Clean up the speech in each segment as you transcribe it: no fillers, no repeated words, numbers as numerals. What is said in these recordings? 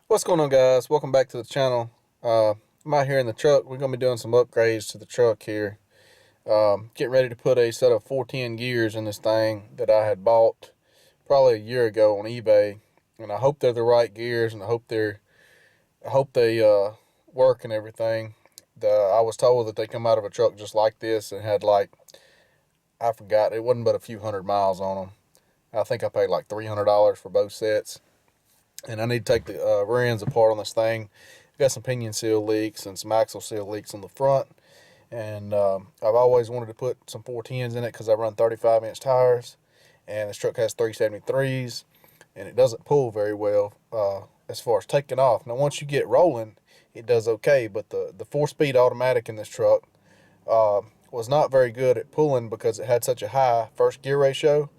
What's going on, guys? Welcome back to the channel. I'm out here in the truck. We're going to be doing some upgrades to the truck here. Getting ready to put a set of 410 gears in this thing that I had bought probably a year ago on eBay. And I hope they're the right gears, and I hope they work and everything. I was told that they come out of a truck just like this and had I forgot, it wasn't but a few hundred miles on them. I think I paid like $300 for both sets. And I need to take the rear ends apart on this thing. I've got some pinion seal leaks and some axle seal leaks on the front. And I've always wanted to put some 410s in it because I run 35-inch tires. And this truck has 373s. And it doesn't pull very well as far as taking off. Now, once you get rolling, it does okay. But the 4-speed automatic in this truck was not very good at pulling because it had such a high first gear ratio.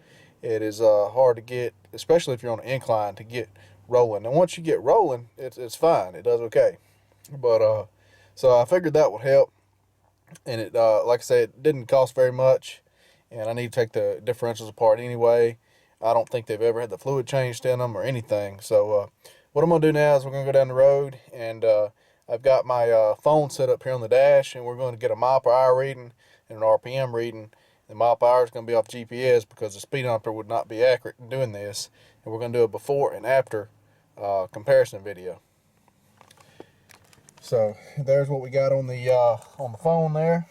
It is hard to get, especially if you're on an incline, to get rolling. And once you get rolling, it's fine. It does okay. But so I figured that would help. And it, like I said, it didn't cost very much. And I need to take the differentials apart anyway. I don't think they've ever had the fluid changed in them or anything. So what I'm gonna do now is we're gonna go down the road, and I've got my phone set up here on the dash, and we're going to get a mile per hour reading and an RPM reading. The mile per hour is going to be off GPS because the speedometer would not be accurate in doing this. And we're going to do a before and after comparison video. So there's what we got on the phone there.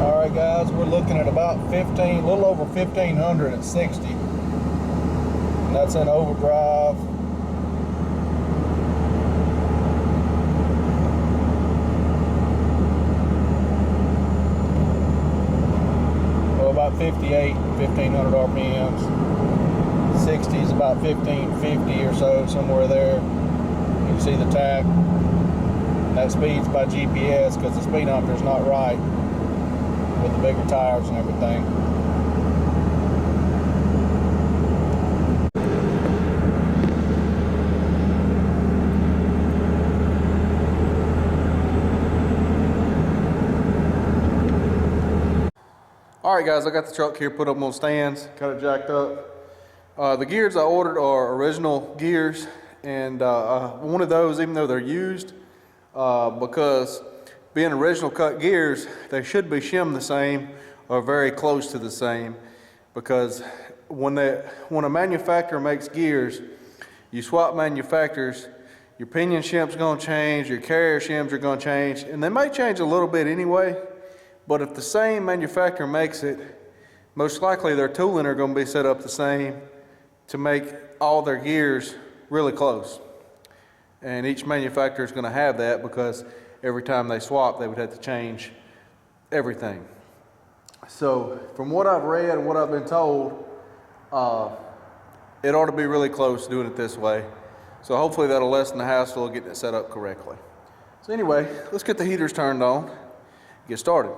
All right, guys, we're looking at about a little over 1500 at 60. And that's in overdrive. About 1500 RPMs. 60 is about 1550 or so, somewhere there. You can see the tach. That speed's by GPS because the speedometer is not right with the bigger tires and everything. Alright, guys, I got the truck here put up on stands, got it jacked up. The gears I ordered are original gears, and I wanted those even though they're used, because being original cut gears, they should be shimmed the same or very close to the same, because when a manufacturer makes gears, you swap manufacturers, your pinion shim's going to change, your carrier shims are going to change, and they may change a little bit anyway. But if the same manufacturer makes it, most likely their tooling are going to be set up the same to make all their gears really close. And each manufacturer is going to have that because every time they swap, they would have to change everything. So from what I've read and what I've been told, it ought to be really close doing it this way. So hopefully that'll lessen the hassle of getting it set up correctly. So anyway, let's get the heaters turned on, get started.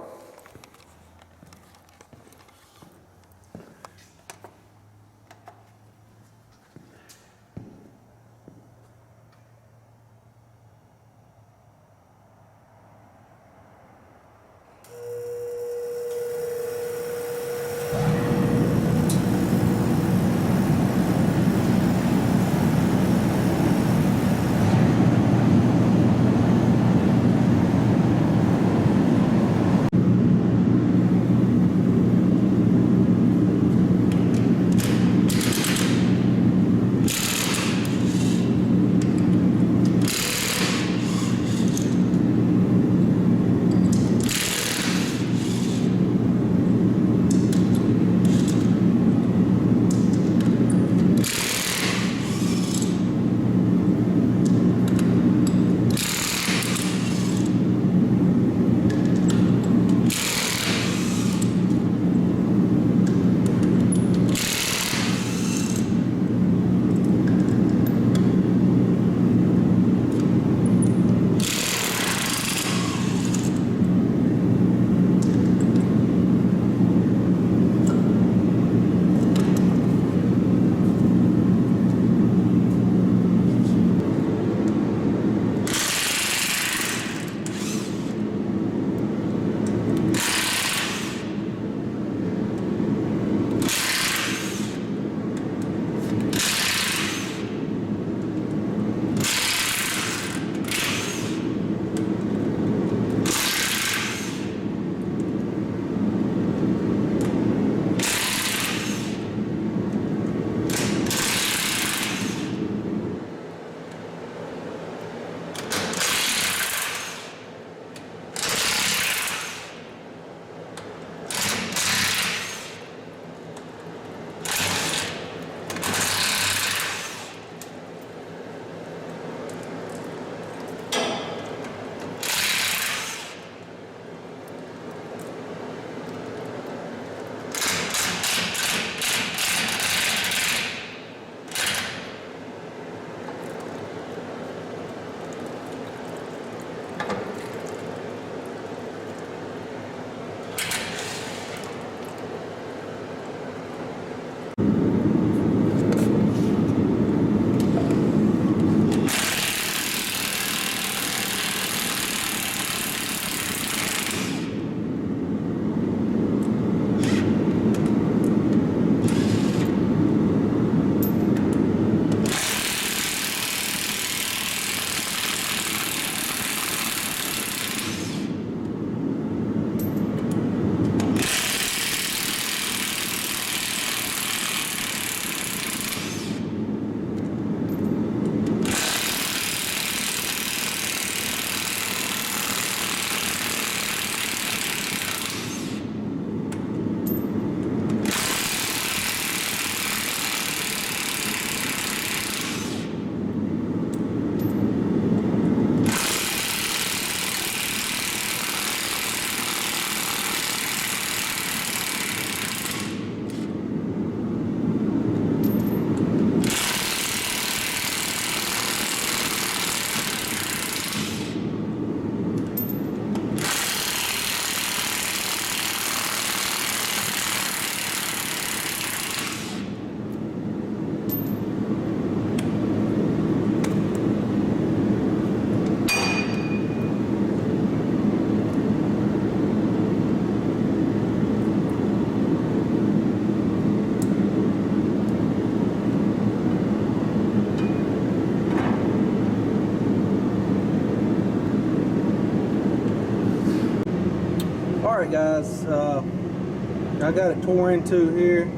Alright guys, I got it tore into here.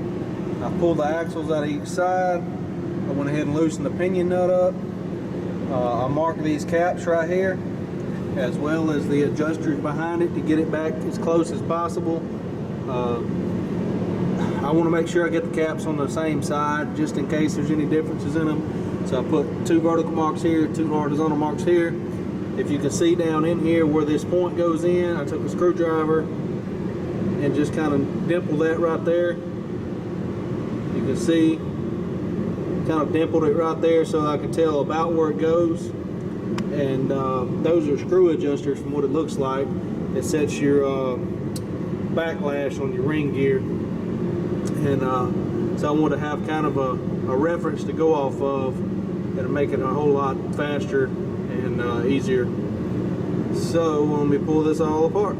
I pulled the axles out of each side. I went ahead and loosened the pinion nut up. I marked these caps right here, as well as the adjusters behind it to get it back as close as possible. I want to make sure I get the caps on the same side just in case there's any differences in them. So I put 2 vertical marks here, 2 horizontal marks here. If you can see down in here where this point goes in, I took a screwdriver and just kind of dimpled that right there. You can see, kind of dimpled it right there so I can tell about where it goes. And those are screw adjusters from what it looks like. It sets your backlash on your ring gear. And so I want to have kind of a reference to go off of that'll make it a whole lot faster and easier. So let me pull this all apart.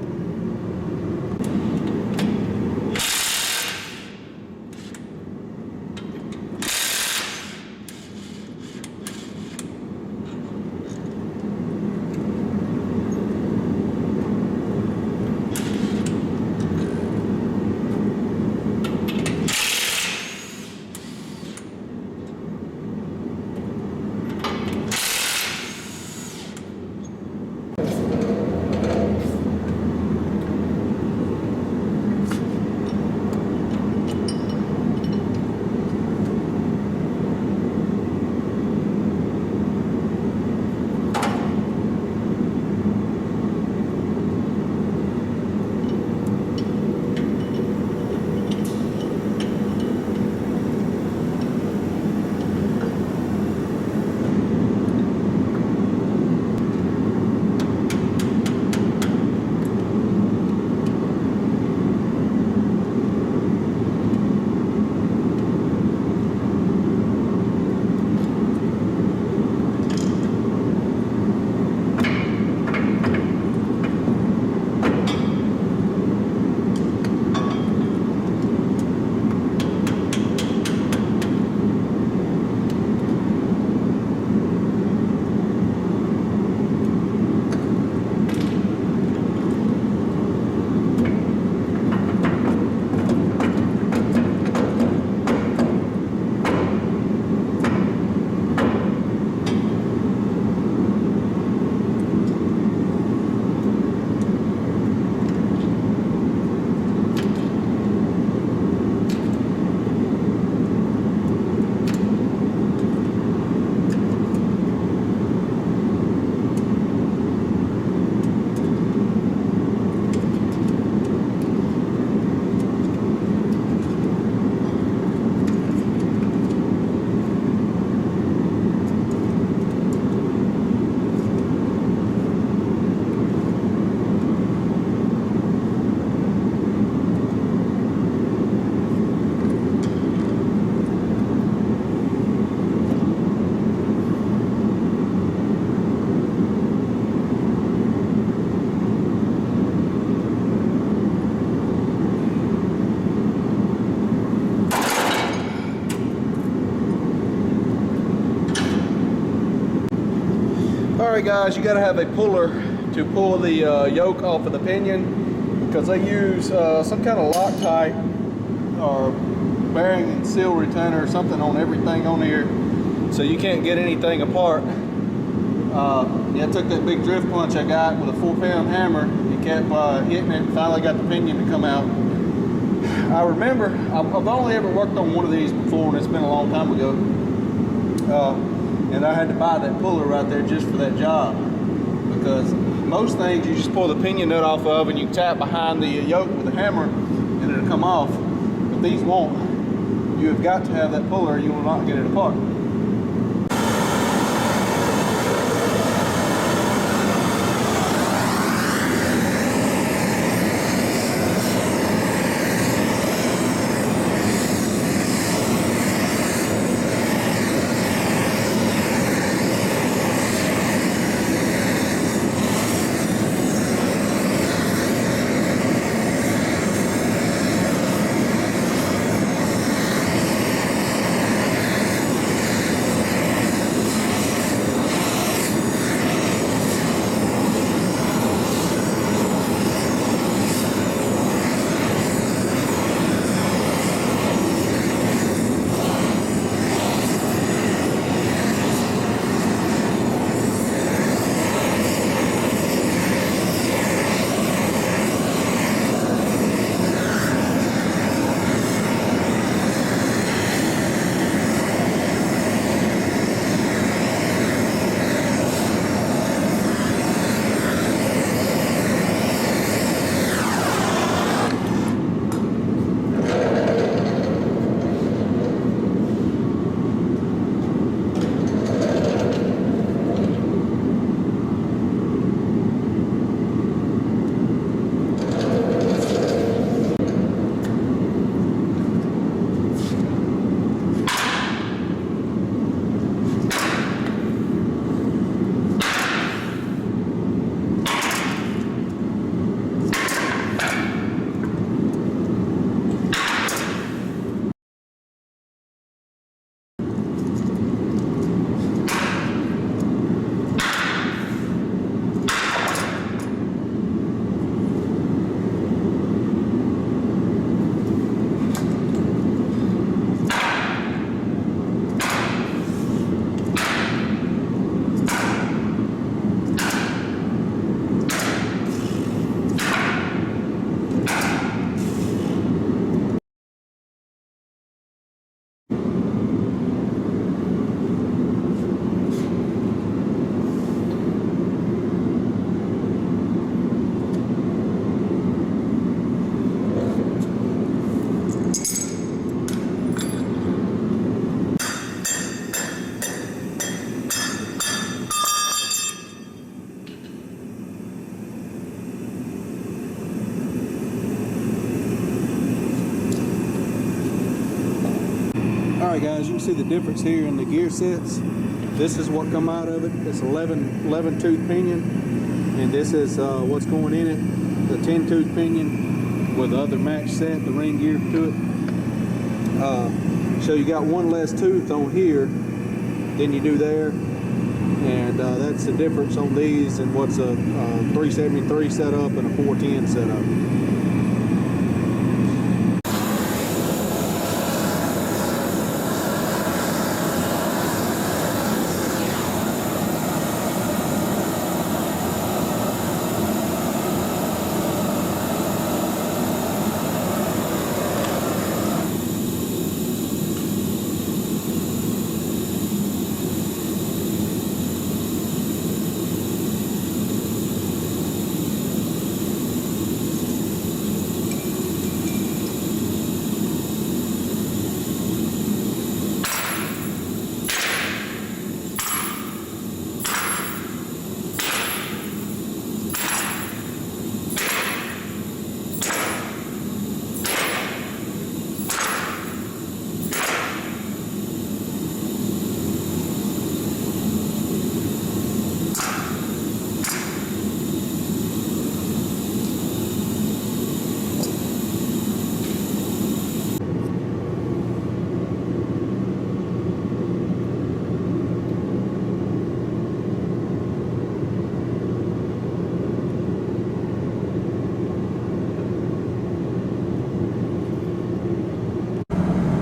Alright guys, you got to have a puller to pull the yoke off of the pinion, because they use some kind of Loctite or bearing and seal retainer or something on everything on here, so you can't get anything apart. Yeah, I took that big drift punch I got with a 4-pound hammer and kept hitting it, and finally got the pinion to come out. I remember, I've only ever worked on one of these before, and it's been a long time ago. And I had to buy that puller right there just for that job, because most things you just pull the pinion nut off of and you tap behind the yoke with a hammer and it'll come off, but these won't. You have got to have that puller or you will not get it apart. Alright guys, you can see the difference here in the gear sets. This is what come out of it. It's 11 tooth pinion, and this is what's going in it, the 10 tooth pinion with the other match set, the ring gear to it. So you got one less tooth on here than you do there, and that's the difference on these and what's a 373 setup and a 410 setup.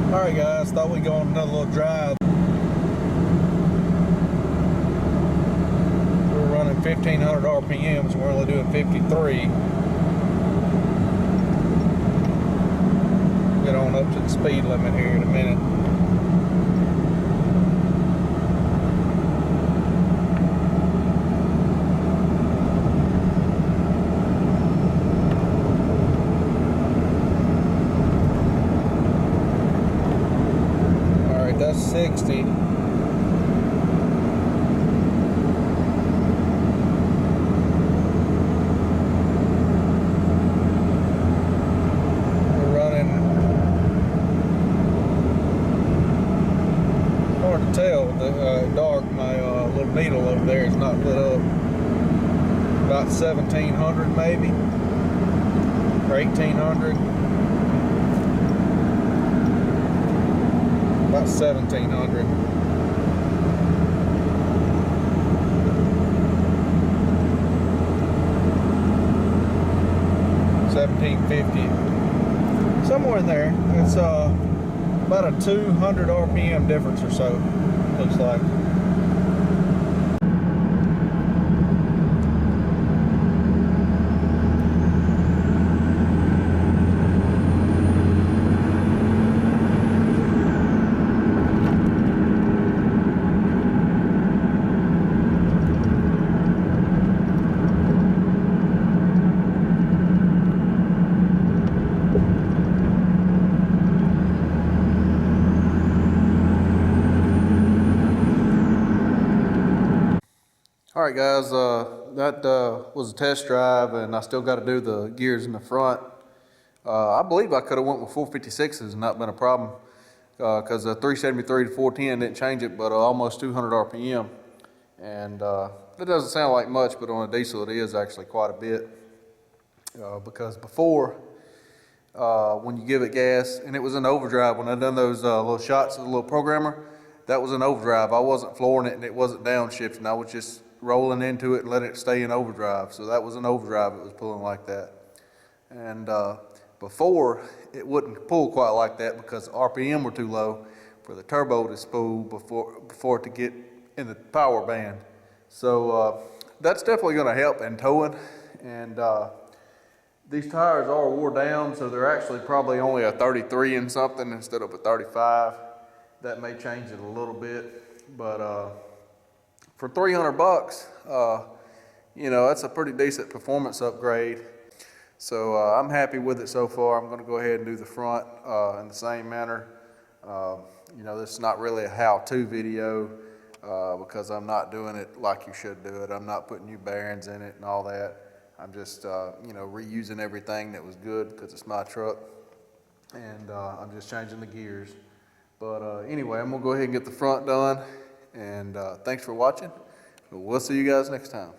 Alright guys, thought we'd go on another little drive. We're running 1500 RPMs, we're only doing 53. Get on up to the speed limit here in a minute. That's 60. We're running, hard to tell, the dark, my little needle over there is not lit up. About 1700 maybe, or 1800. About 1700. $17.50, somewhere in there. It's about a 200 RPM difference or so, looks like. Alright guys, that was a test drive, and I still got to do the gears in the front. I believe I could have went with 456s and not been a problem, because the 373 to 410 didn't change it, but almost 200 RPM. And it doesn't sound like much, but on a diesel it is actually quite a bit. Because before, when you give it gas, and it was in overdrive, when I done those little shots of the little programmer, that was in overdrive. I wasn't flooring it and it wasn't downshifting. I was just rolling into it and letting it stay in overdrive. So that was an overdrive, it was pulling like that. And before, it wouldn't pull quite like that because the RPM were too low for the turbo to spool before it to get in the power band. So that's definitely going to help in towing. And these tires are wore down, so they're actually probably only a 33 and something instead of a 35. That may change it a little bit, but for 300 bucks, you know, that's a pretty decent performance upgrade. So I'm happy with it so far. I'm going to go ahead and do the front in the same manner. You know, this is not really a how-to video because I'm not doing it like you should do it. I'm not putting new bearings in it and all that. I'm just, you know, reusing everything that was good because it's my truck. And I'm just changing the gears. But anyway, I'm gonna go ahead and get the front done. And thanks for watching. We'll see you guys next time.